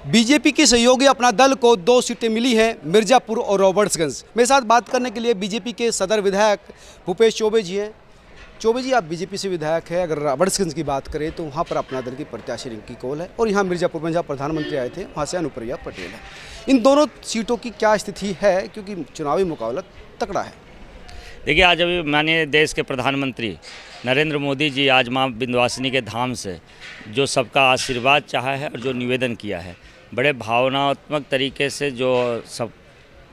BJP की सहयोगी अपना दल को 2 सीटें मिली हैं, मिर्ज़ापुर और रॉबर्ट्सगंज। मेरे साथ बात करने के लिए बीजेपी के सदर विधायक भूपेश चौबे जी हैं। चौबे जी, आप बीजेपी से विधायक हैं। अगर रॉबर्ट्सगंज की बात करें तो वहाँ पर अपना दल की प्रत्याशी रिंकी कौल है, और यहाँ मिर्ज़ापुर में जहाँ प्रधानमंत्री आए थे वहाँ से अनुप्रिया पटेल है। इन दोनों सीटों की क्या स्थिति है, क्योंकि चुनावी मुकाबला तगड़ा है? देखिए, आज अभी माननीय देश के प्रधानमंत्री नरेंद्र मोदी जी आज माँ विंध्यवासिनी के धाम से जो सबका आशीर्वाद चाहा है और जो निवेदन किया है, बड़े भावनात्मक तरीके से जो सब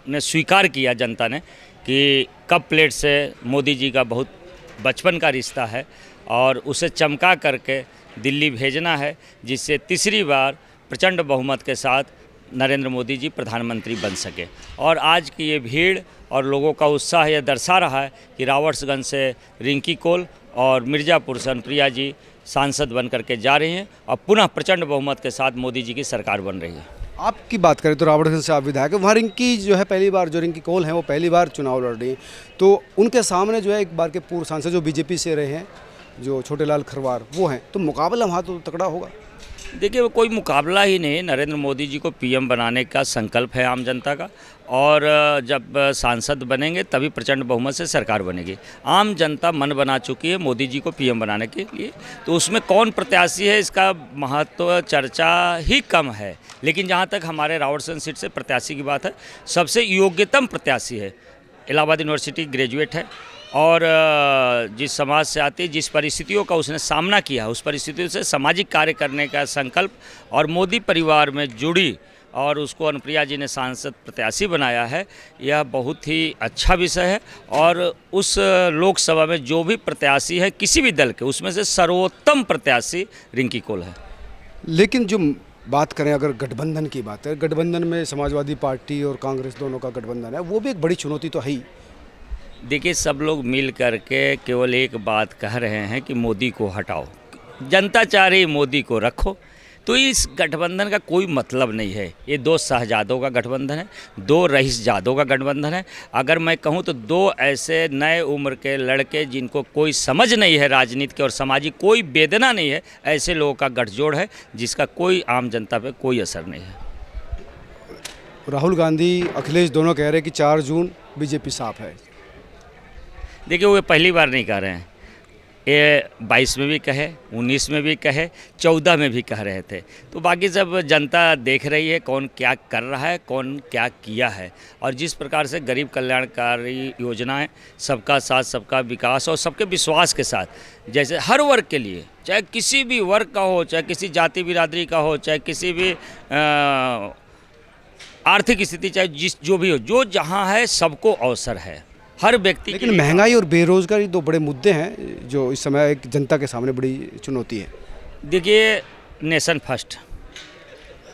ने स्वीकार किया जनता ने कि कप प्लेट से मोदी जी का बहुत बचपन का रिश्ता है और उसे चमका करके दिल्ली भेजना है, जिससे तीसरी बार प्रचंड बहुमत के साथ नरेंद्र मोदी जी प्रधानमंत्री बन सके। और आज की ये भीड़ और लोगों का उत्साह यह दर्शा रहा है कि रॉबर्ट्सगंज से रिंकी कौल और मिर्ज़ापुर से अनुप्रिया जी सांसद बन करके जा रही हैं और पुनः प्रचंड बहुमत के साथ मोदी जी की सरकार बन रही है। आपकी बात करें तो रॉबर्ट्सगंज से आप विधायक हैं, वहाँ रिंकी जो है पहली बार, जो रिंकी कौल हैं वो पहली बार चुनाव लड़ रही हैं, तो उनके सामने जो है एक बार के पूर्व सांसद जो बीजेपी से रहे हैं, जो छोटेलाल खरवार, वो हैं, तो मुकाबला वहाँ तो तगड़ा होगा। देखिए, वो कोई मुकाबला ही नहीं। नरेंद्र मोदी जी को पीएम बनाने का संकल्प है आम जनता का, और जब सांसद बनेंगे तभी प्रचंड बहुमत से सरकार बनेगी। आम जनता मन बना चुकी है मोदी जी को पीएम बनाने के लिए, तो उसमें कौन प्रत्याशी है इसका महत्व चर्चा ही कम है। लेकिन जहाँ तक हमारे रॉबर्ट्सगंज सीट से प्रत्याशी की बात है, सबसे योग्यतम प्रत्याशी है, इलाहाबाद यूनिवर्सिटी ग्रेजुएट है और जिस समाज से आती, जिस परिस्थितियों का उसने सामना किया, उस परिस्थितियों से सामाजिक कार्य करने का संकल्प और मोदी परिवार में जुड़ी और उसको अनुप्रिया जी ने सांसद प्रत्याशी बनाया है, यह बहुत ही अच्छा विषय है। और उस लोकसभा में जो भी प्रत्याशी है किसी भी दल के, उसमें से सर्वोत्तम प्रत्याशी रिंकी कौल है। लेकिन जो बात करें अगर गठबंधन की बात है, गठबंधन में समाजवादी पार्टी और कांग्रेस दोनों का गठबंधन है, वो भी एक बड़ी चुनौती तो है ही। देखिए, सब लोग मिल करके केवल एक बात कह रहे हैं कि मोदी को हटाओ, जनता चाह रही मोदी को रखो, तो इस गठबंधन का कोई मतलब नहीं है। ये 2 शहजादों का गठबंधन है, 2 रईसजादों का गठबंधन है। अगर मैं कहूँ तो 2 ऐसे नए उम्र के लड़के जिनको कोई समझ नहीं है राजनीति की और सामाजिक कोई वेदना नहीं है, ऐसे लोगों का गठजोड़ है जिसका कोई आम जनता पे कोई असर नहीं है। राहुल गांधी, अखिलेश दोनों कह रहे हैं कि 4 जून बीजेपी साफ है। देखिए, वो पहली बार नहीं कह रहे हैं, ये 22 में भी कहे, 19 में भी कहे, 14 में भी कह रहे थे। तो बाकी सब जनता देख रही है कौन क्या कर रहा है, कौन क्या किया है। और जिस प्रकार से गरीब कल्याणकारी योजनाएं, सबका साथ सबका विकास और सबके विश्वास के साथ, जैसे हर वर्ग के लिए, चाहे किसी भी वर्ग का हो, चाहे किसी जाति बिरादरी का हो, चाहे किसी भी आर्थिक स्थिति, चाहे जो भी हो, जो जहाँ है सबको अवसर है, हर व्यक्ति। लेकिन महंगाई और बेरोजगारी 2 बड़े मुद्दे हैं जो इस समय एक जनता के सामने बड़ी चुनौती है। देखिए, नेशन फर्स्ट,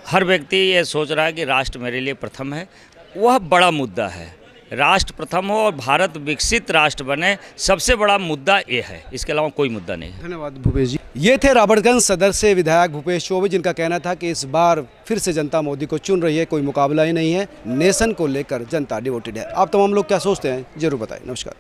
हर व्यक्ति ये सोच रहा है कि राष्ट्र मेरे लिए प्रथम है, वह बड़ा मुद्दा है। राष्ट्र प्रथम हो और भारत विकसित राष्ट्र बने, सबसे बड़ा मुद्दा ये है, इसके अलावा कोई मुद्दा नहीं है। धन्यवाद भूपेश जी। ये थे रॉबर्ट्सगंज सदर से विधायक भूपेश चौबे, जिनका कहना था कि इस बार फिर से जनता मोदी को चुन रही है, कोई मुकाबला ही नहीं है, नेशन को लेकर जनता डिवोटेड है। आप तमाम लोग क्या सोचते हैं जरूर बताएं। नमस्कार।